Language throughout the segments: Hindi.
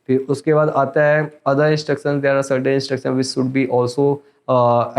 फिर उसके बाद आता है other instruction, there are certain instruction which should be also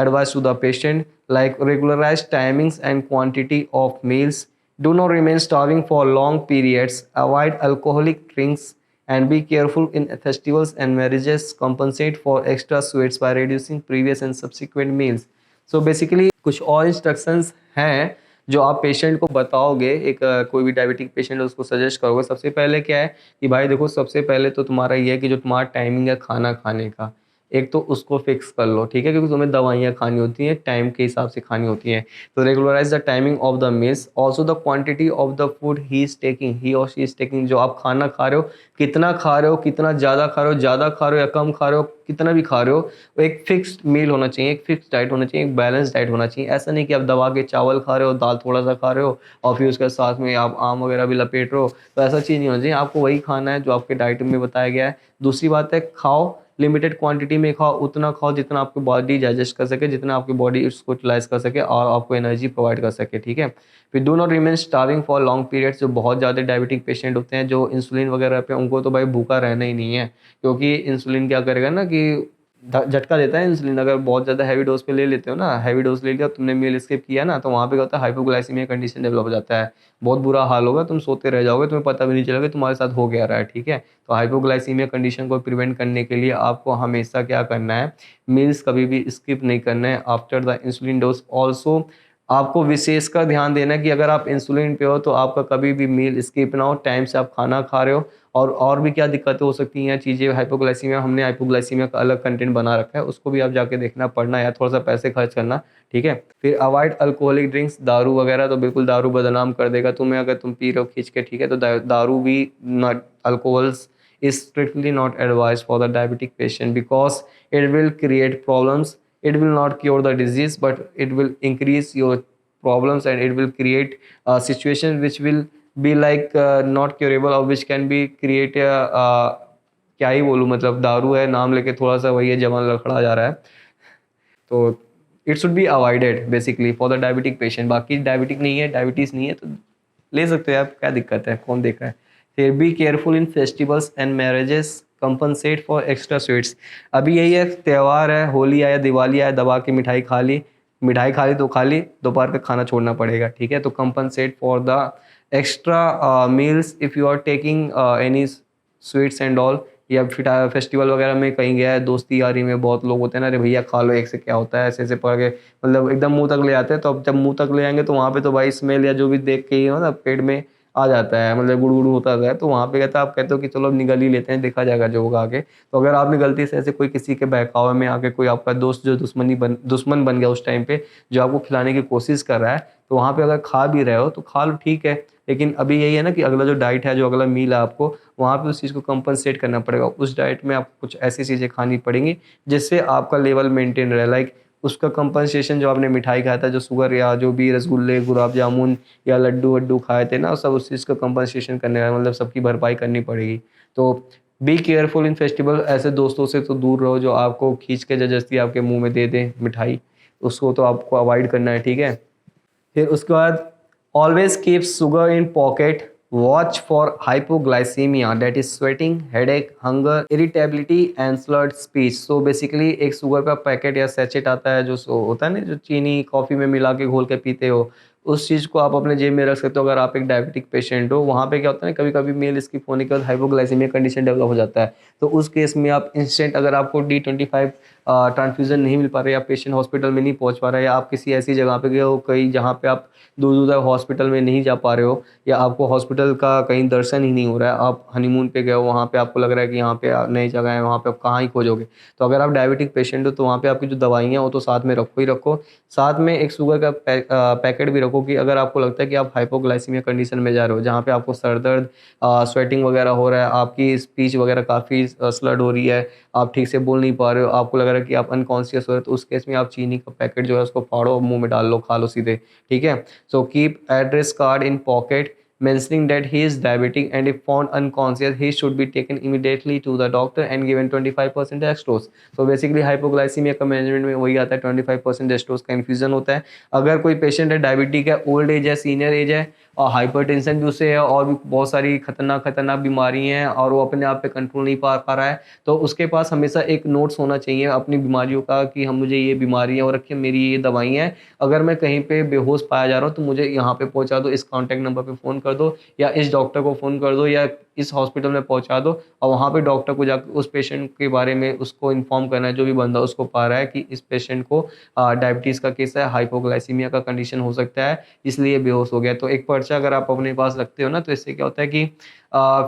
advised to the patient, like regularized timings and quantity of meals. Do not remain starving for long periods. Avoid alcoholic drinks and be careful in festivals and marriages. Compensate for extra sweets by reducing previous and subsequent meals. So basically कुछ और इंस्ट्रक्शंस हैं जो आप पेशेंट को बताओगे, एक कोई भी डायबिटिक पेशेंट है उसको सजेस्ट करोगे। सबसे पहले क्या है कि भाई देखो, सबसे पहले तो तुम्हारा ये है कि जो तुम्हारा टाइमिंग है खाना खाने का, एक तो उसको फिक्स कर लो, ठीक है, क्योंकि तुम्हें दवाइयाँ खानी होती हैं, टाइम के हिसाब से खानी होती हैं। तो regularize the timing of the meals, also the quantity of the food he और शी इज टेकिंग। जो आप खाना खा रहे हो, कितना खा रहे हो, कितना ज़्यादा खा रहे हो, ज़्यादा खा रहे हो या कम खा रहे हो, कितना भी खा रहे हो, वो एक फिक्स्ड मील होना चाहिए, एक फिक्स डाइट होना चाहिए, एक बैलेंस डाइट होना चाहिए। ऐसा नहीं कि आप दबा के चावल खा रहे हो, दाल थोड़ा सा खा रहे हो और फिर उसके साथ में आप आम वगैरह भी लपेट रहे हो। तो ऐसा चीज़ नहीं होना चाहिए, आपको वही खाना है जो आपके डाइट में बताया गया है। दूसरी बात है, खाओ लिमिटेड क्वांटिटी में खाओ, उतना खाओ जितना आपकी बॉडी डाइजेस्ट कर सके, जितना आपकी बॉडी इसको यूटिलाइज कर सके और आपको एनर्जी प्रोवाइड कर सके, ठीक है। फिर do not remain starving for long periods. जो बहुत ज़्यादा डायबिटिक पेशेंट होते हैं जो इंसुलिन वगैरह पे, उनको तो भाई भूखा रहना ही नहीं है, क्योंकि इंसुलिन क्या करेगा ना कि झटका देता है इंसुलिन। अगर बहुत ज़्यादा हैवी डोज पे ले लेते हो ना, हैवी डोज ले लिया, तुमने मील स्किप किया ना, तो वहाँ पे क्या होता है, हाइपोग्लाइसीमिया कंडीशन डेवलप हो जाता है। बहुत बुरा हाल होगा, तुम सोते रह जाओगे, तुम्हें पता भी नहीं चलेगा तुम्हारे साथ हो क्या रहा है, ठीक है। तो हाइपोग्लाइसीमिया कंडीशन को प्रिवेंट करने के लिए आपको हमेशा क्या करना है, मील्स कभी भी स्किप नहीं करना है after the insulin dose. Also आपको विशेषकर ध्यान देना है कि अगर आप इंसुलिन पे हो तो आपका कभी भी मील स्किप ना हो, टाइम से आप खाना खा रहे हो। और भी क्या दिक्कतें हो सकती हैं चीज़ें हाइपोग्लाइसीमिया, हमने हाइपोग्लाइसीमिया का अलग कंटेंट बना रखा है, उसको भी आप जाके देखना, पढ़ना या थोड़ा सा पैसे खर्च करना, ठीक है। फिर अवॉइड अल्कोहलिक ड्रिंक्स, दारू वगैरह, तो बिल्कुल दारू बदनाम कर देगा तुम्हें अगर तुम पी रहे हो खींच के, ठीक है। तो दारू भी not, alcohols is strictly not advised for the diabetic patient because it will create problems. It will not cure the disease, but it will increase your problems and it will create a situation which will be like not curable or which can be create a क्या ही बोलूँ, मतलब दारू है, नाम लेके थोड़ा सा वही है, जवान लड़खड़ा जा रहा है। तो it should be avoided basically for the diabetic patient. बाकी डायबिटिक नहीं है, डायबिटीज़ नहीं है तो ले सकते हो आप, क्या दिक्कत है, कौन देख रहा है। फिर be careful in festivals and marriages, compensate for extra sweets. अभी यही है, त्यौहार है, होली आया, दिवाली आया, दबा के मिठाई खा ली, मिठाई खा ली तो खा ली, दोपहर का खाना छोड़ना पड़ेगा, ठीक है। तो compensate for the extra meals if you are taking any sweets and all. या फिर फेस्टिवल वगैरह में कहीं गया है, दोस्ती यारी में बहुत लोग होते हैं ना, अरे भैया खा लो एक से, क्या होता है, ऐसे ऐसे पड़ के मतलब एकदम मुंह तक ले आते हैं। तो अब जब मुंह तक ले आएंगे तो वहाँ पे तो भाई स्मेल या जो भी देख के ही हो ना पेट में आ जाता है, मतलब गुड़ गुड़ होता है। तो वहाँ पे कहता है, आप कहते हो कि चलो अब निगल ही लेते हैं, देखा जाएगा जो होगा आगे। तो अगर आपने गलती से ऐसे कोई किसी के बहकावे में आके कोई आपका दोस्त जो दुश्मन बन गया उस टाइम पे, जो आपको खिलाने की कोशिश कर रहा है, तो वहाँ पे अगर खा भी रहे हो तो खा लो, ठीक है। लेकिन अभी यही है ना कि अगला जो डाइट है, जो अगला मील है, आपको वहाँ पे उस चीज़ को कंपनसेट करना पड़ेगा। उस डाइट में आपको कुछ ऐसी चीज़ें खानी पड़ेंगी जिससे आपका लेवल मेंटेन रहे। लाइक उसका कंपनसेशन, जो आपने मिठाई खाया था, जो शुगर या जो भी रसगुल्ले, गुलाब जामुन या लड्डू वड्डू खाए थे ना, सब उस चीज़ का कंपनसेशन करने का मतलब सबकी भरपाई करनी पड़ेगी। तो बी केयरफुल इन फेस्टिवल। ऐसे दोस्तों से तो दूर रहो जो आपको खींच के जबरदस्ती आपके मुंह में दे दें मिठाई, उसको तो आपको अवॉइड करना है, ठीक है। फिर उसके बाद always keep sugar in pocket, watch for hypoglycaemia, that is sweating, headache, hunger, irritability and slurred speech. So basically एक शुगर का पैकेट या सैचेट आता है, जो होता है ना, जो चीनी कॉफ़ी में मिला के घोल के पीते हो, उस चीज़ को आप अपने जेब में रख सकते हो अगर आप एक डायबिटिक पेशेंट हो। वहाँ पे क्या होता है ना, कभी कभी मील स्किप होने के बाद हाइपोग्लाइसीमिया कंडीशन डेवलप हो जाता है। तो उस केस में आप इंस्टेंट, अगर आपको D25 ट्रांसफ्यूज़न नहीं मिल पा रहा है, या पेशेंट हॉस्पिटल में नहीं पहुँच पा रहा है, या आप किसी ऐसी जगह पे गए हो कहीं जहाँ पे आप दूर दूर तक हॉस्पिटल में नहीं जा पा रहे हो, या आपको हॉस्पिटल का कहीं दर्शन ही नहीं हो रहा है, आप हनीमून पे गए हो, वहाँ पे आपको लग रहा है कि यहाँ पे नई जगह है, वहाँ पे आप कहाँ ही खोजोगे, तो अगर आप डायबिटिक पेशेंट हो तो वहाँ पे आपकी जो दवाइयाँ हैं वो तो साथ में रखो ही रखो। साथ में एक शुगर का पैकेट भी रखो कि अगर आपको लगता है कि आप हाइपोग्लाइसीमिया कंडीशन में जा रहे हो, जहाँ पे आपको सर दर्द, स्वेटिंग वगैरह हो रहा है, आपकी स्पीच वगैरह काफ़ी स्लर्ड हो रही है, आप ठीक से बोल नहीं पा रहे हो, आपको लग रहा है कि आप अनकॉन्शियस हो रहे हो, तो उस केस में आप चीनी का पैकेट जो है उसको फाड़ो, मुंह में डाल लो, खा लो सीधे, ठीक है। So keep address card in pocket mentioning that he is diabetic, and if found unconscious he should be taken immediately to the doctor and given 25% dextrose. So basically hypoglycaemia का मैनेजमेंट में वही आता है, 25% डेस्ट्रोज का इन्फ्यूजन होता है। अगर कोई पेशेंट है डायबिटिक है, ओल्ड एज है, सीनियर एज है, और हाइपरटेंशन भी उससे है, और भी बहुत सारी खतरनाक खतरनाक बीमारी हैं, और वो अपने आप पे कंट्रोल नहीं पा पा रहा है, तो उसके पास हमेशा एक नोट्स होना चाहिए अपनी बीमारियों का कि हम मुझे ये बीमारी है और रखिए मेरी ये दवाइयाँ हैं। अगर मैं कहीं पे बेहोश पाया जा रहा हूँ तो मुझे यहाँ पे पहुँचा दो, इस कॉन्टैक्ट नंबर पे फ़ोन कर दो, या इस डॉक्टर को फ़ोन कर दो, या इस हॉस्पिटल में पहुँचा दो, और वहाँ पे डॉक्टर को जाके उस पेशेंट के बारे में उसको इन्फॉर्म करना है, जो भी बंदा उसको पा रहा है कि इस पेशेंट को डायबिटीज़ का केस है, हाइपोग्लाइसीमिया का कंडीशन हो सकता है, इसलिए बेहोश हो गया। तो एक पर्चा अगर आप अपने पास रखते हो ना, तो इससे क्या होता है कि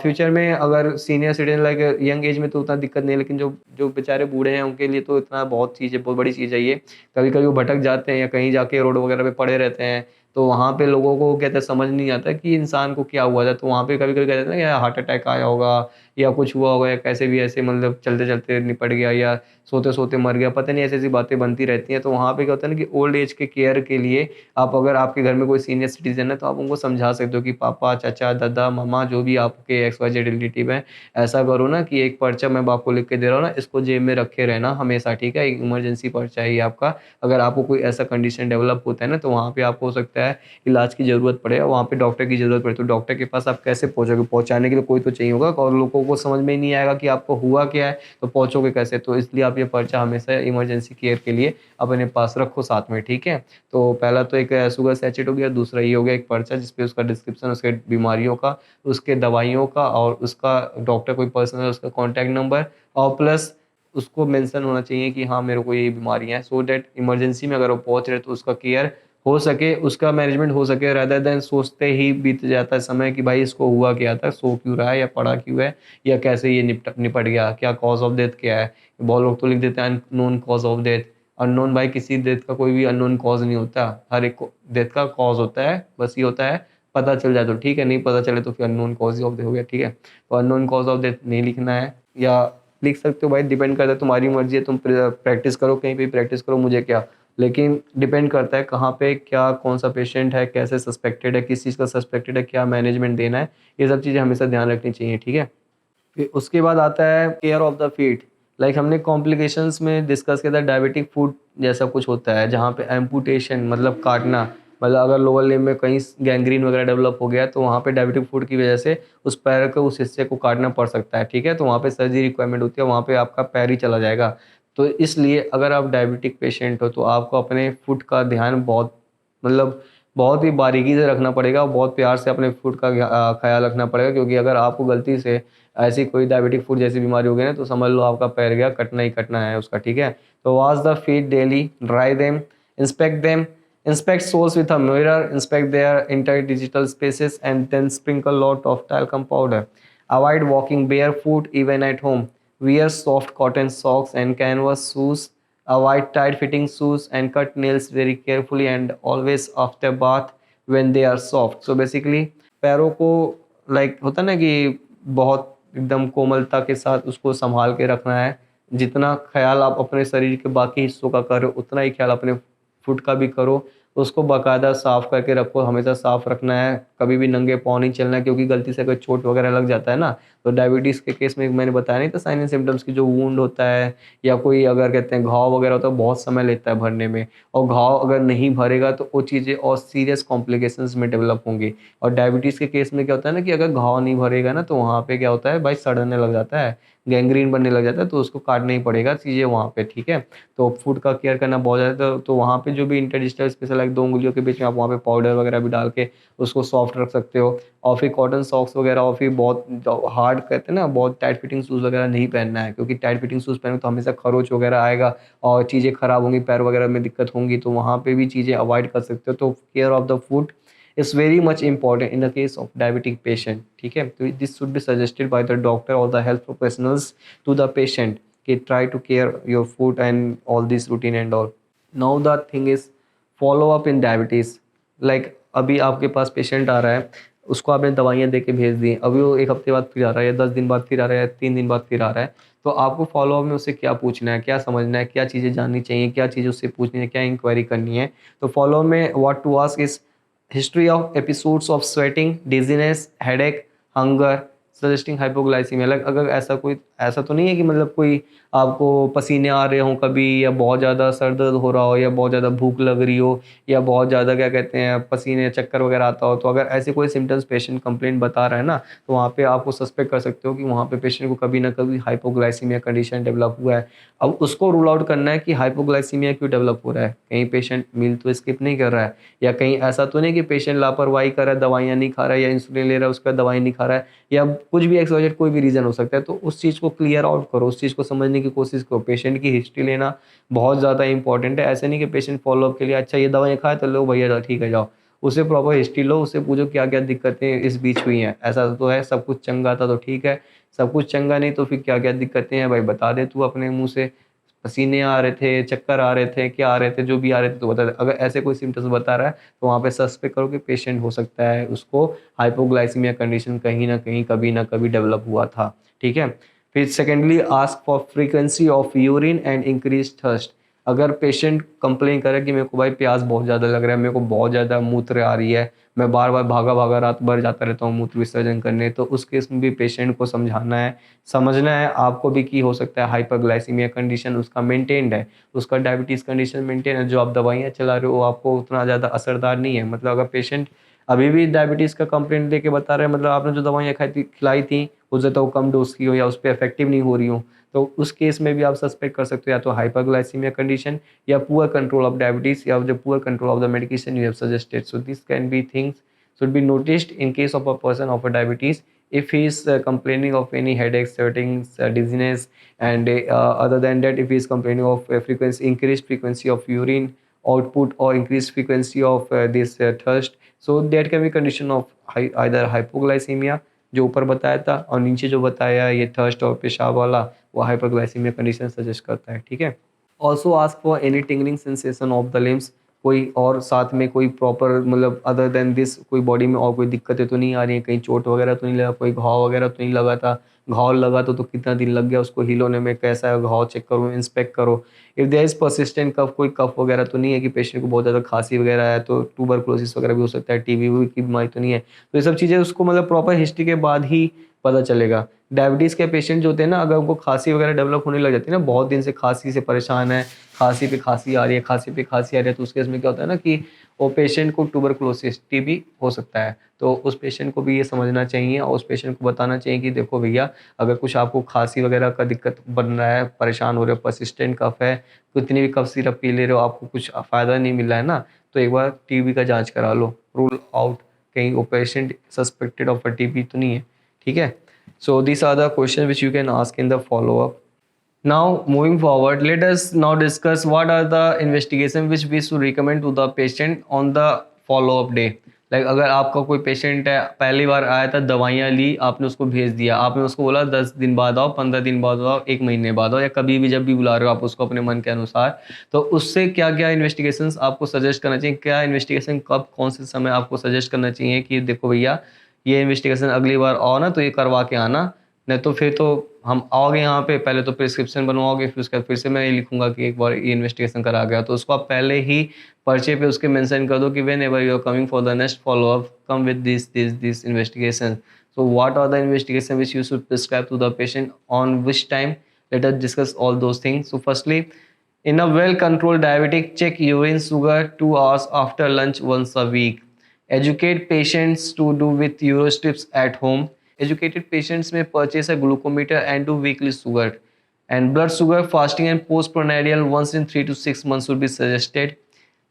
फ्यूचर में अगर senior citizen like young age में तो उतना दिक्कत नहीं है, लेकिन जो जो बेचारे बूढ़े हैं उनके लिए तो इतना बहुत चीज़ है, बहुत बड़ी चीज़ है ये। कभी-कभी वो भटक जाते हैं या कहीं जाके रोड वगैरह पे पड़े रहते हैं, तो वहाँ पे लोगों को कहते हैं समझ नहीं आता कि इंसान को क्या हुआ था, तो वहाँ पे कभी-कभी कह देते हैं ना कि हार्ट अटैक आया होगा, या कुछ हुआ होगा, या कैसे भी ऐसे मतलब चलते-चलते निपट गया, या सोते-सोते मर गया, पता नहीं ऐसी-ऐसी बातें बनती रहती हैं। तो वहाँ पे क्या होता है ना कि ओल्ड एज के केयर के लिए आप, अगर आपके घर में कोई सीनियर सिटीज़न है, तो आप उनको समझा सकते हो कि पापा, चाचा, दादा, मामा जो भी आपके एक्स-वाई-ज़ेड रिलेटिव हैं, ऐसा करो ना कि एक पर्चा मैं आपको लिख के दे रहा हूँ ना, इसको जेब में रखे रहना हमेशा, ठीक है? इमरजेंसी पर्चा है ये आपका। अगर आपको कोई ऐसा कंडीशन डेवलप होता है ना, तो वहाँ पे आपको हो सकता है इलाज की ज़रूरत पड़े, और वहाँ पे डॉक्टर की ज़रूरत पड़े, तो डॉक्टर के पास आप कैसे पहुँचोगे? पहुँचाने के लिए कोई तो चाहिए होगा, और लोगों को समझ में ही नहीं आएगा कि आपको हुआ क्या है, तो पहुँचोगे कैसे? तो इसलिए आप ये पर्चा हमेशा इमरजेंसी केयर के लिए अपने पास रखो साथ में, ठीक है? तो पहला तो एक शुगर सैचेट हो गया, दूसरा ये हो गया एक पर्चा जिसपे उसका डिस्क्रिप्शन, उसके बीमारियों का, उसके दवाइयों का, और उसका डॉक्टर कोई पर्सनल उसका कॉन्टैक्ट नंबर, और प्लस उसको मेंशन होना चाहिए कि हाँ, मेरे को ये बीमारियाँ हैं, सो दैट इमरजेंसी में अगर वो पहुँच रहे तो उसका केयर हो सके, उसका मैनेजमेंट हो सके, रादर देन सोचते ही बीत जाता है समय कि भाई इसको हुआ क्या था, सो क्यों रहा है, या पड़ा क्यों है, या कैसे ये निपट गया, क्या कॉज़ ऑफ डेथ क्या है। बहुत लोग तो लिख देते हैं unknown cause of death. Unknown भाई किसी डेथ का कोई भी अननोन कॉज़ नहीं होता। हर एक को डेथ का कॉज़ होता है, बस ये होता है पता चल जाए तो ठीक है, नहीं पता चले तो फिर अननोन कॉज़ ऑफ डेथ हो गया, ठीक है। तो अननोन कॉज़ ऑफ डेथ नहीं लिखना है, या लिख सकते हो भाई, डिपेंड करता है, तुम्हारी मर्ज़ी है, तुम प्रैक्टिस करो, कहीं पे प्रैक्टिस करो, मुझे क्या। लेकिन डिपेंड करता है कहाँ पे क्या कौन-सा पेशेंट है, कैसे सस्पेक्टेड है, किस चीज़ का सस्पेक्टेड है, क्या मैनेजमेंट देना है, ये सब चीज़ें हमेशा ध्यान रखनी चाहिए, ठीक है। फिर उसके बाद आता है care of the feet. Like हमने कॉम्प्लिकेशंस में डिस्कस किया था, डायबिटिक फुट जैसा कुछ होता है जहाँ पे एम्पुटेशन मतलब काटना, मतलब अगर लोअर लिम्ब में कहीं गैंग्रीन वगैरह डेवलप हो गया, तो वहाँ पे डायबिटिक फुट की वजह से उस पैर के उस हिस्से को काटना पड़ सकता है, ठीक है। तो वहाँ पे सर्जरी रिक्वायरमेंट होती है, वहाँ पे आपका पैर ही चला जाएगा। तो इसलिए अगर आप डायबिटिक पेशेंट हो तो आपको अपने फुट का ध्यान बहुत मतलब बहुत ही बारीकी से रखना पड़ेगा, और बहुत प्यार से अपने फुट का ख्याल रखना पड़ेगा, क्योंकि अगर आपको गलती से ऐसी कोई डायबिटिक फुट जैसी बीमारी हो गई ना, तो समझ लो आपका पैर गया, कटना ही कटना है उसका, ठीक है। तो wash the feet daily, dry them, inspect soles with a mirror, inspect their interdigital spaces, and then sprinkle lot of talcum powder. Avoid walking barefoot even at home. Wear soft cotton socks and canvas shoes. Avoid tight fitting shoes and cut nails very carefully and always after bath when they are soft. So basically पैरों को होता है ना कि बहुत एकदम कोमलता के साथ उसको संभाल के रखना है। जितना ख़्याल आप अपने शरीर के बाकी हिस्सों का कर रहे हो, उतना ही ख़्याल अपने फुट का भी करो। उसको बाकायदा साफ़ करके रखो, हमेशा साफ़ रखना है, कभी भी नंगे पाँव नहीं चलना है, क्योंकि गलती से अगर चोट वगैरह लग जाता है ना, तो डायबिटीज़ के केस में मैंने बताया नहीं था साइन एंड सिम्पटम्स की, जो वुंड होता है या कोई अगर कहते हैं घाव वगैरह होता है, बहुत समय लेता है भरने में, और घाव अगर नहीं भरेगा तो वो चीज़ें और सीरियस कॉम्प्लिकेशंस में डेवलप होंगी। और डायबिटीज़ के केस में क्या होता है ना कि अगर घाव नहीं भरेगा ना, तो वहाँ पे क्या होता है भाई, सड़ने लग जाता है, गैंग्रीन बनने लग जाता है, तो उसको काटना ही पड़ेगा चीज़ें वहाँ पे, ठीक है। तो फूड का केयर करना बहुत ज़्यादा, तो वहाँ पे जो भी इंटरडिजिटल स्पेस है, लाइक 2 उँगलियों के बीच में आप वहाँ पे पाउडर वगैरह भी डाल के उसको सॉफ्ट रख सकते हो। और फिर कॉटन सॉक्स वगैरह, और फिर बहुत जो हार्ड कहते हैं ना, बहुत टाइट फिटिंग शूज़ वगैरह नहीं पहनना है, क्योंकि टाइट फिटिंग शूज़ पहनोगे तो हमेशा खरोच वगैरह आएगा और चीज़ें खराब होंगी, पैर वगैरह में दिक्कत होंगी, तो वहाँ पे भी चीज़ें अवॉइड कर सकते हो। तो care of the food is very much important in the case of diabetic patient, ठीक है। तो this should be suggested by the doctor और the health professionals to the patient कि try to care your food and all this routine and all. Now the thing is follow up in diabetes. Like अभी आपके पास पेशेंट आ रहा है, उसको आपने दवाइयाँ दे के भेज दी, अभी वो 1 हफ्ते बाद फिर आ रहा है, या 10 दिन बाद फिर आ रहा है, या 3 दिन बाद फिर आ रहा है, तो आपको फॉलो अप में उससे क्या पूछना है, क्या समझना है, क्या चीज़ें जाननी चाहिए, क्या चीज़ें उससे पूछनी है, क्या इंक्वायरी करनी है। तो फॉलो अप में what to ask is history of episodes of sweating, dizziness, headache, hunger, suggesting hypoglycaemia. Like अगर ऐसा कोई ऐसा तो नहीं है कि मतलब कोई आपको पसीने आ रहे हों कभी, या बहुत ज़्यादा सर दर्द हो रहा हो, या बहुत ज़्यादा भूख लग रही हो, या बहुत ज़्यादा क्या कहते हैं पसीने चक्कर वगैरह आता हो। तो अगर ऐसे कोई सिम्टम्स पेशेंट कंप्लेंट बता रहा है ना, तो वहाँ पे आपको सस्पेक्ट कर सकते हो कि वहाँ पे पेशेंट को कभी ना कभी हाइपोग्लाइसीमिया कंडीशन डेवलप हुआ है। अब उसको रूल आउट करना है कि हाइपोग्लाइसीमिया क्यों डेवलप हो रहा है। कहीं पेशेंट मील तो स्किप नहीं कर रहा है, या कहीं ऐसा तो नहीं कि पेशेंट लापरवाही कर रहा है, दवाइयाँ नहीं खा रहा है, या इंसुलिन ले रहा है उसके बाद दवाई नहीं खा रहा है, या कुछ भी एक्स कोई भी रीज़न हो सकता है। तो उस चीज़ को क्लियर आउट करो, उस चीज़ को समझने की कोशिश करो। पेशेंट की हिस्ट्री लेना बहुत ज़्यादा इंपॉर्टेंट है। ऐसा नहीं कि पेशेंट फॉलोअप के लिए अच्छा ये दवाइयाँ खाए तो लो भैया ठीक है जाओ। उससे प्रॉपर हिस्ट्री लो, उससे पूछो क्या-क्या दिक्कतें इस बीच हुई हैं। ऐसा तो है सब कुछ चंगा था तो ठीक है, सब कुछ चंगा नहीं तो फिर क्या-क्या दिक्कतें हैं भाई बता दे तू अपने मुँह से। पसीने आ रहे थे, चक्कर आ रहे थे, क्या आ रहे थे, जो भी आ रहे थे तो बता दे। अगर ऐसे कोई सिम्पटम्स बता रहा है तो वहाँ पे सस्पेक्ट करो कि पेशेंट हो सकता है उसको हाइपोग्लाइसीमिया कंडीशन कहीं न कहीं, कभी न कभी डेवलप हुआ था। ठीक है? फिर secondly ask for frequency of urine and increase thirst. अगर पेशेंट कंप्लेन करे कि मेरे को भाई प्यास बहुत ज़्यादा लग रहा है, मेरे को बहुत ज़्यादा मूत्र आ रही है, मैं बार-बार भागा-भागा रात भर जाता रहता हूँ मूत्र विसर्जन करने, तो उस केस में भी पेशेंट को समझाना है, समझना है आपको भी कि हो सकता है हाइपरग्लाइसीमिया कंडीशन उसका मेंटेन्ड है, उसका डायबिटीज़ कंडीशन मेंटेन है, जो आप दवाइयाँ चला रहे हो वो आपको उतना ज़्यादा असरदार नहीं है। मतलब अगर पेशेंट अभी भी डायबिटीज़ का कंप्लेंट लेके बता रहा है, मतलब आपने जो दवाइयाँ खिलाई थी, उससे तो कम डोज़ की हो या उस पे इफेक्टिव नहीं हो रही हो, तो उस केस में भी आप सस्पेक्ट कर सकते हो या तो हाइपरग्लाइसीमिया कंडीशन, या पुअर कंट्रोल ऑफ डायबिटीज़, या जो poor control of the medication you have suggested. So this can be things should be noticed in case of a person of a diabetes if he is complaining of any headaches, sweatings, dizziness, and other than that if he is complaining of increased frequency of urine output or increased frequency of this thirst, so that can be condition of either hypoglycemia जो ऊपर बताया था, और नीचे जो बताया ये थर्स्ट और पेशाब वाला वो हाइपरग्लाइसीमिया कंडीशन सजेस्ट करता है। ठीक है? Also ask for any tingling sensation of the limbs. कोई और साथ में कोई प्रॉपर मतलब अदर देन दिस कोई बॉडी में और कोई दिक्कतें तो नहीं आ रही हैं, कहीं चोट वगैरह तो नहीं लगा, कोई घाव वगैरह तो नहीं लगा था, घाव लगा तो कितना दिन लग गया उसको हील होने में, कैसा है घाव चेक करो, इंस्पेक्ट करो। इफ़ देयर इज़ परसिस्टेंट कफ, कोई कफ वगैरह तो नहीं है कि पेशेंट को बहुत ज़्यादा खांसी वगैरह है, तो ट्यूबरकुलोसिस वगैरह भी हो सकता है, टीबी की बीमारी तो नहीं है। तो ये सब चीज़ें उसको मतलब प्रॉपर हिस्ट्री के बाद ही पता चलेगा। डायबिटीज़ के पेशेंट जो होते हैं ना, अगर उनको खांसी वगैरह डेवलप होने लग जाती है ना, बहुत दिन से खांसी से परेशान है, खांसी पे खांसी आ रही है, खांसी पे खांसी आ रही है, तो उस केस में क्या होता है ना कि वो पेशेंट को ट्यूबरकुलोसिस टीबी हो सकता है। तो उस पेशेंट को भी ये समझना चाहिए और उस पेशेंट को बताना चाहिए कि देखो भैया, अगर कुछ आपको खांसी वगैरह का दिक्कत बन रहा है, परेशान हो रहे हो, परसिस्टेंट कफ है, कितनी भी कफ सिरप पी ले रहे हो, आपको कुछ फ़ायदा नहीं मिल रहा है ना, तो एक बार टीबी का जाँच करा लो, रूल आउट, कहीं वो patient suspected of a TB तो नहीं है। ठीक है? So these are the questions which you can ask in the follow-up. Now moving forward, let us now discuss what are the investigation which we should recommend to the patient on the follow-up day. Like अगर आपका कोई पेशेंट है, पहली बार आया था, दवाइयाँ ली, आपने उसको भेज दिया, आपने उसको बोला 10 दिन बाद आओ, 15 दिन बाद आओ, 1 महीने बाद आओ, या कभी भी जब भी बुला रहे हो आप उसको अपने मन के अनुसार, तो उससे क्या क्या इन्वेस्टिगेशंस आपको सजेस्ट करना चाहिए, क्या इन्वेस्टिगेशन कब कौन से समय आपको सजेस्ट करना चाहिए कि देखो भैया ये इन्वेस्टिगेशन अगली बार आओ ना तो ये करवा के आना, नहीं तो फिर तो हम आओगे यहाँ पे पहले तो प्रिस्क्रिप्शन बनवाओगे, फिर उसके बाद फिर से मैं ये लिखूंगा कि एक बार ये इन्वेस्टिगेशन करा गया, तो उसको आप पहले ही पर्चे पे उसके मेंशन कर दो कि whenever you are coming for the next follow up come with this investigation. So what are the investigation which you should prescribe to the patient on which time, let us discuss all those things. So firstly, in a well-controlled diabetic, check urine sugar 2 hours after lunch once a week. Educate patients to do with Eurostrips at home. Educated patients may purchase a glucometer and do weekly sugar. And blood sugar fasting and postprandial once in 3 to 6 months would be suggested.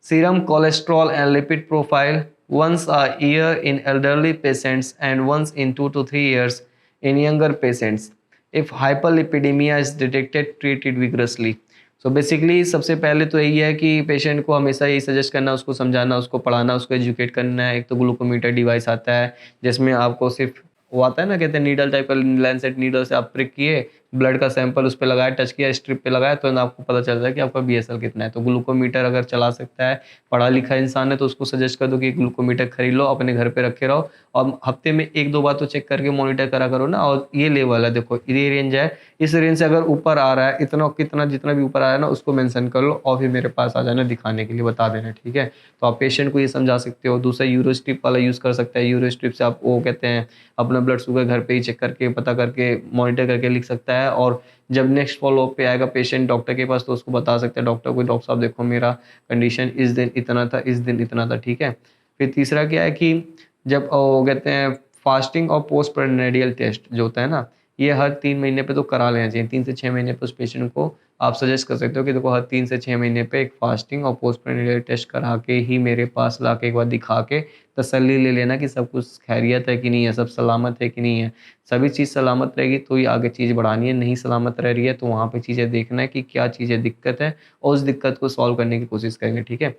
Serum cholesterol and lipid profile once a year in elderly patients and once in 2 to 3 years in younger patients. If hyperlipidemia is detected, treat it vigorously. So basically सबसे पहले तो यही है कि पेशेंट को हमेशा यही सजेस्ट करना, उसको समझाना, उसको पढ़ाना, उसको एजुकेट करना है। एक तो ग्लूकोमीटर डिवाइस आता है जिसमें आपको सिर्फ वो आता है ना, कहते हैं नीडल टाइप का, लैंसेट नीडल से आप प्रिक किए, ब्लड का सैंपल उस पर लगाया, टच किया, स्ट्रिप पे लगाया, तो आपको पता चल रहा है कि आपका बीएसएल कितना है। तो ग्लूकोमीटर अगर चला सकता है, पढ़ा लिखा इंसान है, तो उसको सजेस्ट कर दो कि ग्लूकोमीटर खरीद लो, अपने घर पे रखे रहो, और हफ्ते में 1-2 बार तो चेक करके मॉनिटर करा करो ना। और ये लेवल है, देखो ये रेंज है, इस रेंज से अगर ऊपर आ रहा है, इतना कितना जितना भी ऊपर आ रहा है ना, उसको मेंशन कर लो और फिर मेरे पास आ जाना, दिखाने के लिए बता देना। ठीक है? तो आप पेशेंट को ये समझा सकते हो। दूसरा यूरोस्ट्रिप वाला यूज़ कर सकता है। यूरोस्ट्रिप से आप वो कहते हैं अपना ब्लड शुगर घर पे ही चेक करके, पता करके, मॉनिटर करके लिख सकता है। है, और जब नेक्स्ट फॉलोअप पे आएगा पेशेंट डॉक्टर के पास तो उसको बता सकता है डॉक्टर को, डॉक्टर साहब देखो मेरा कंडीशन इस दिन इतना था, इस दिन इतना था, ठीक है। फिर तीसरा क्या है कि जब वो कहते हैं फास्टिंग और पोस्ट प्रेनेडियल टेस्ट जो होता है ना, ये हर 3 महीने पे तो करा लेना चाहिए। 3 से 6 महीने पे उस पेशेंट को आप सजेस्ट कर सकते हो कि देखो हर 3 से 6 महीने पे एक फास्टिंग और पोस्ट प्रेनेडियल टेस्ट करा के ही मेरे पास ला के एक बार दिखा के तसल्ली ले लेना कि सब कुछ खैरियत है कि नहीं है, सब सलामत है कि नहीं है। सभी चीज़ सलामत रहेगी तो ही आगे चीज़ बढ़ानी है, नहीं सलामत रह रही है तो वहाँ पे चीज़ें देखना है कि क्या चीज़ें दिक्कत है और उस दिक्कत को सॉल्व करने की कोशिश करेंगे, ठीक है।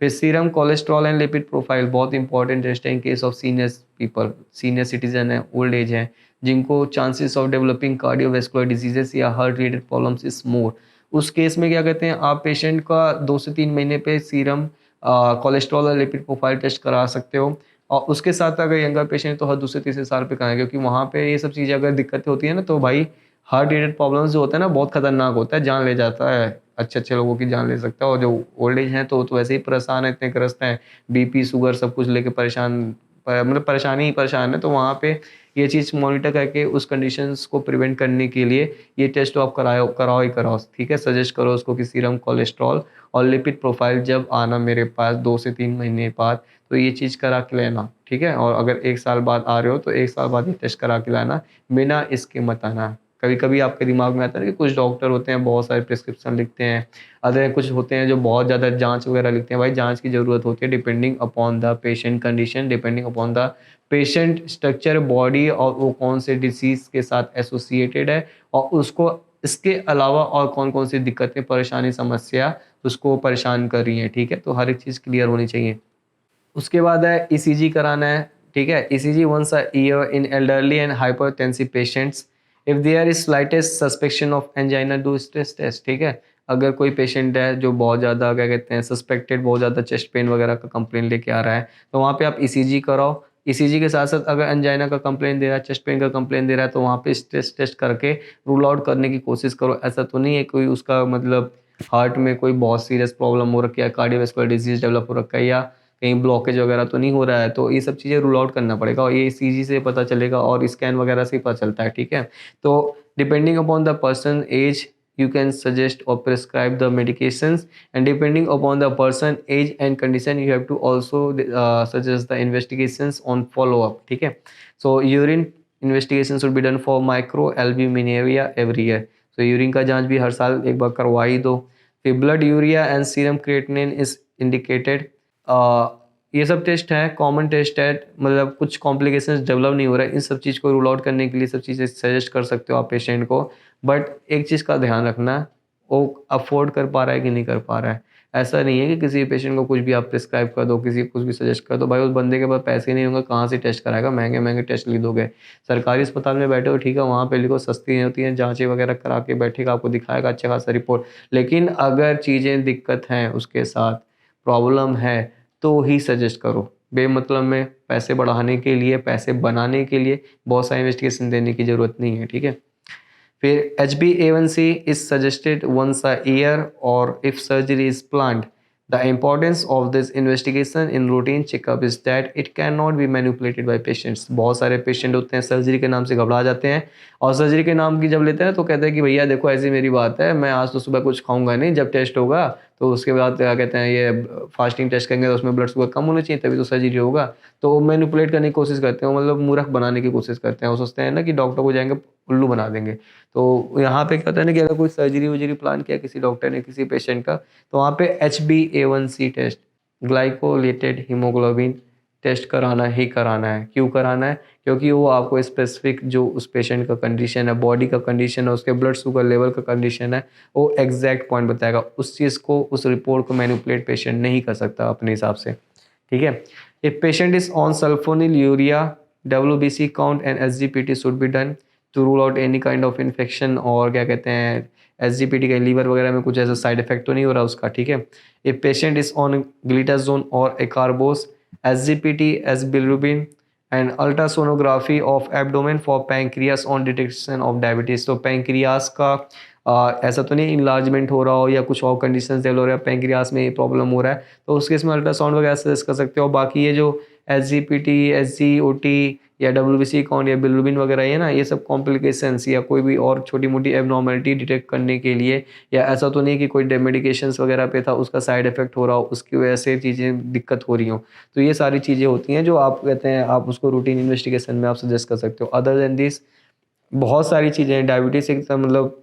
फिर serum cholesterol and lipid profile बहुत इंपॉर्टेंट टेस्ट है in case of senior people, senior citizen है, ओल्ड एज है, जिनको chances of developing cardiovascular diseases या heart related problems is more. उस केस में क्या कहते हैं, आप पेशेंट का 2 से 3 महीने पे सीरम कोलेस्ट्रॉल और लिपिड प्रोफाइल टेस्ट करा सकते हो, और उसके साथ अगर यंगर पेशेंट है तो हर दूसरे तीसरे साल पे कराएं, क्योंकि वहाँ पे ये सब चीज़ें अगर दिक्कतें होती है ना तो भाई हार्ट रिलेटेड प्रॉब्लम्स जो होता है ना बहुत खतरनाक होता है, जान ले जाता है, अच्छे अच्छे लोगों की जान ले सकता है। और जो ओल्ड एज हैं तो वैसे ही परेशान है, इतने ग्रस्त हैं, बीपी शुगर सब कुछ लेके परेशान, मतलब परेशानी ही परेशान है। तो वहाँ पे ये चीज़ मॉनिटर करके उस कंडीशंस को प्रिवेंट करने के लिए ये टेस्ट तो आप कराओ ही कराओ, ठीक है। सजेस्ट करो उसको कि सीरम कोलेस्ट्रॉल और लिपिड प्रोफाइल जब आना मेरे पास 2 से 3 महीने बाद तो ये चीज़ करा के लेना, ठीक है। और अगर 1 साल बाद आ रहे हो तो 1 साल बाद ये टेस्ट करा के लाना, बिना इसके मत आना। कभी कभी आपके दिमाग में आता है कि कुछ डॉक्टर होते हैं बहुत सारे प्रिस्क्रिप्शन लिखते हैं, अदर कुछ होते हैं जो बहुत ज़्यादा जांच वगैरह लिखते हैं। भाई जांच की ज़रूरत होती है depending upon the patient condition, depending upon the patient structure body, और वो कौन से डिसीज़ के साथ एसोसिएटेड है और उसको इसके अलावा और कौन कौन सी दिक्कतें परेशानी समस्या उसको परेशान कर रही हैं, ठीक है। तो हर एक चीज़ क्लियर होनी चाहिए। उसके बाद है ईसीजी कराना है, ठीक है। ECG once a year in elderly and hypertensive patients if there is slightest suspicion of angina do stress test, ठीक है। अगर कोई पेशेंट है जो बहुत ज़्यादा क्या कहते हैं सस्पेक्टेड बहुत ज़्यादा चेस्ट पेन वगैरह का कंप्लेन लेके आ रहा है तो वहाँ पे आप ईसीजी कराओ। ईसीजी के साथ साथ अगर एंजाइना का कंप्लेन दे रहा है, चेस्ट पेन का कंप्लेन दे रहा है तो वहाँ पे स्ट्रेस टेस्ट करके रूल आउट करने की कोशिश करो। ऐसा तो नहीं है कोई उसका मतलब हार्ट में कोई बहुत सीरियस प्रॉब्लम हो रखी है, कार्डियोवैस्कुलर डिजीज डेवलप हो रखा है, या कहीं ब्लॉकेज वगैरह तो नहीं हो रहा है, तो ये सब चीज़ें रूल आउट करना पड़ेगा और ये ईसीजी से पता चलेगा और स्कैन वगैरह से ही पता चलता है, ठीक है। तो depending upon the person as you can suggest or prescribe the medications, and depending upon the person age and condition you have to also suggest the investigations on follow up, ठीक है। so urine investigation should be done for microalbuminuria every year, so urine का जांच भी हर साल एक बार करवा ही दो। फिर blood urea and serum creatinine is indicated, ये सब टेस्ट है, कॉमन टेस्ट है, मतलब कुछ कॉम्प्लिकेशंस डेवलप नहीं हो रहा है, इन सब चीज़ को रूल आउट करने के लिए सब चीज़ें सजेस्ट कर सकते हो आप पेशेंट को। बट एक चीज़ का ध्यान रखना, वो अफोर्ड कर पा रहा है कि नहीं कर पा रहा है। ऐसा नहीं है कि किसी पेशेंट को कुछ भी आप प्रिस्क्राइब कर दो, किसी को कुछ भी सजेस्ट कर दो, भाई उस बंदे के पास पैसे नहीं होंगे, कहाँ से टेस्ट कराएगा, महंगे महंगे टेस्ट लिख दोगे। सरकारी अस्पताल में बैठे हो ठीक है, वहाँ पे लिखो, सस्ती नहीं होती हैं, जाँचें वगैरह करा के बैठेगा, आपको दिखाएगा अच्छा खासा रिपोर्ट। लेकिन अगर चीज़ें दिक्कत हैं उसके साथ प्रॉब्लम है तो ही सजेस्ट करो। बेमतलब में पैसे बढ़ाने के लिए, पैसे बनाने के लिए बहुत सारी इन्वेस्टिगेशन देने की ज़रूरत नहीं है, ठीक है। फिर HbA1c is suggested once a year और if surgery is planned. The importance of this investigation in routine checkup is that it can not be manipulated by patients. बहुत सारे पेशेंट होते हैं सर्जरी के नाम से घबरा जाते हैं, और सर्जरी के नाम की जब लेते हैं तो कहते हैं कि भैया देखो ऐसी मेरी बात है, मैं आज तो सुबह कुछ खाऊंगा नहीं, जब टेस्ट होगा तो उसके बाद क्या कहते हैं ये फास्टिंग टेस्ट करेंगे तो उसमें ब्लड शुगर कम होनी चाहिए तभी तो सर्जरी होगा। तो वो मैनिपुलेट करने की कोशिश करते हैं, मतलब मूर्ख बनाने की कोशिश करते हैं। वो सोचते हैं ना कि डॉक्टर को जाएंगे उल्लू बना देंगे। तो यहाँ पे क्या होता है ना कि अगर कोई सर्जरी वर्जरी प्लान किया किसी डॉक्टर ने किसी पेशेंट का, तो वहाँ पे HbA1c टेस्ट, ग्लाइकोलेटेड हीमोग्लोबिन टेस्ट कराना ही कराना है। क्यों कराना है? क्योंकि वो आपको स्पेसिफिक जो उस पेशेंट का कंडीशन है, बॉडी का कंडीशन है, उसके ब्लड शुगर लेवल का कंडीशन है, वो एग्जैक्ट पॉइंट बताएगा। उस चीज़ को, उस रिपोर्ट को मैनिपुलेट पेशेंट नहीं कर सकता अपने हिसाब से, ठीक है। If patient is on sulphonylurea, WBC count and SGPT should be done to rule out any kind of infection, और क्या कहते हैं SGPT का लीवर वगैरह में कुछ ऐसा साइड इफेक्ट तो नहीं हो रहा उसका, ठीक है। इफ पेशेंट इज ऑन ग्लिटाजोन और एकार्बोस, SGPT, S-bilirubin and ultrasonography of abdomen for pancreas on detection of diabetes। तो pancreas का ऐसा तो नहीं इन्लार्जमेंट हो रहा हो या कुछ और कंडीशंस डेवलप हो रहा है, पैंक्रियास में प्रॉब्लम हो रहा है, तो उस केस में अल्ट्रासाउंड वगैरह सजेस्ट कर सकते हो। बाकी ये जो SGPT, SGOT या WBC काउंट या बिलिरुबिन वगैरह है ना, ये सब कॉम्प्लिकेशंस या कोई भी और छोटी मोटी एबनॉर्मलिटी डिटेक्ट करने के लिए, या ऐसा तो नहीं कि कोई मेडिकेशंस वगैरह पे था उसका साइड इफेक्ट हो रहा हो, उसकी वजह से चीज़ें दिक्कत हो रही हो, तो ये सारी चीज़ें होती हैं जो आप कहते हैं आप उसको रूटीन इन्वेस्टिगेशन में आप सजेस्ट कर सकते हो। अदर देन दिस बहुत सारी चीज़ें हैं। डायबिटीज़ एक मतलब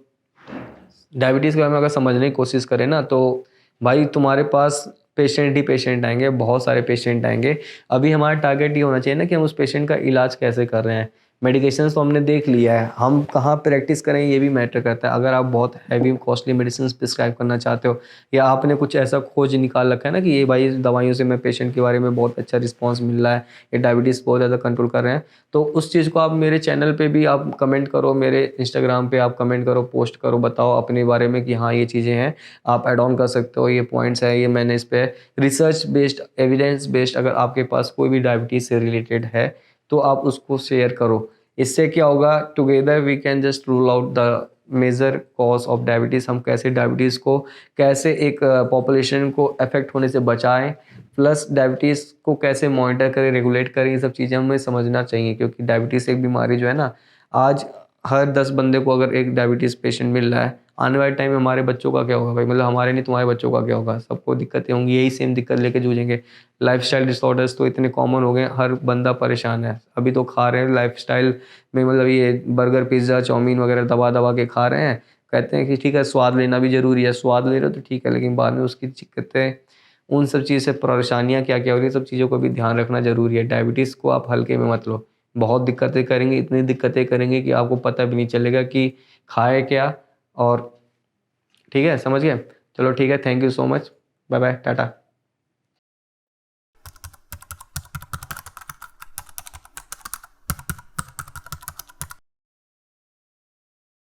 डायबिटीज़ के बारे में अगर समझने की कोशिश करें ना, तो भाई तुम्हारे पास पेशेंट ही पेशेंट आएंगे, बहुत सारे पेशेंट आएंगे। अभी हमारा टारगेट ये होना चाहिए ना कि हम उस पेशेंट का इलाज कैसे कर रहे हैं। मेडिकेशंस तो हमने देख लिया है, हम कहाँ प्रैक्टिस करें ये भी मैटर करता है। अगर आप बहुत हैवी कॉस्टली मेडिसिन प्रिस्क्राइब करना चाहते हो, या आपने कुछ ऐसा खोज निकाल रखा है ना कि ये भाई दवाइयों से मैं पेशेंट के बारे में बहुत अच्छा रिस्पॉन्स मिल रहा है, ये डायबिटीज़ बहुत ज़्यादा कंट्रोल कर रहे हैं, तो उस चीज़ को आप मेरे चैनल पे भी आप कमेंट करो, मेरे इंस्टाग्राम पे आप कमेंट करो, पोस्ट करो, बताओ अपने बारे में कि हाँ ये चीज़ें हैं, आप ऐड ऑन कर सकते हो, ये पॉइंट्स है, ये मैंने इस पे रिसर्च बेस्ड, एविडेंस बेस्ड, अगर आपके पास कोई भी डायबिटीज़ से रिलेटेड है तो आप उसको शेयर करो। इससे क्या होगा, together we can just rule out the major cause of diabetes. हम कैसे डायबिटीज़ को, कैसे एक पॉपुलेशन को अफेक्ट होने से बचाएं, प्लस डायबिटीज़ को कैसे मॉनिटर करें, रेगुलेट करें, ये सब चीज़ें हमें समझना चाहिए। क्योंकि डायबिटीज़ एक बीमारी जो है ना, आज हर 10 बंदे को अगर एक डायबिटीज़ पेशेंट मिल रहा है, आने वाले टाइम में हमारे बच्चों का क्या होगा भाई, मतलब हमारे नहीं तुम्हारे बच्चों का क्या होगा, सबको दिक्कतें होंगी, यही सेम दिक्कत लेके जूझेंगे। लाइफस्टाइल डिसऑर्डर्स तो इतने कॉमन हो गए, हर बंदा परेशान है। अभी तो खा रहे हैं लाइफस्टाइल में, मतलब ये बर्गर, पिज़्ज़ा, चाउमीन वगैरह दबा दबा के खा रहे हैं। कहते हैं कि ठीक है स्वाद लेना भी ज़रूरी है, स्वाद ले रहे हो तो ठीक है, लेकिन बाद में उसकी दिक्कतें, उन सब चीज़ से परेशानियाँ क्या क्या हो रही है, सब चीज़ों को भी ध्यान रखना ज़रूरी है। डायबिटीज़ को आप हल्के में मत लो, बहुत दिक्कतें करेंगे, इतनी दिक्कतें करेंगे कि आपको पता भी नहीं चलेगा कि खाए क्या। और ठीक है, समझ गए? चलो ठीक है, thank you so much, bye bye, Tata.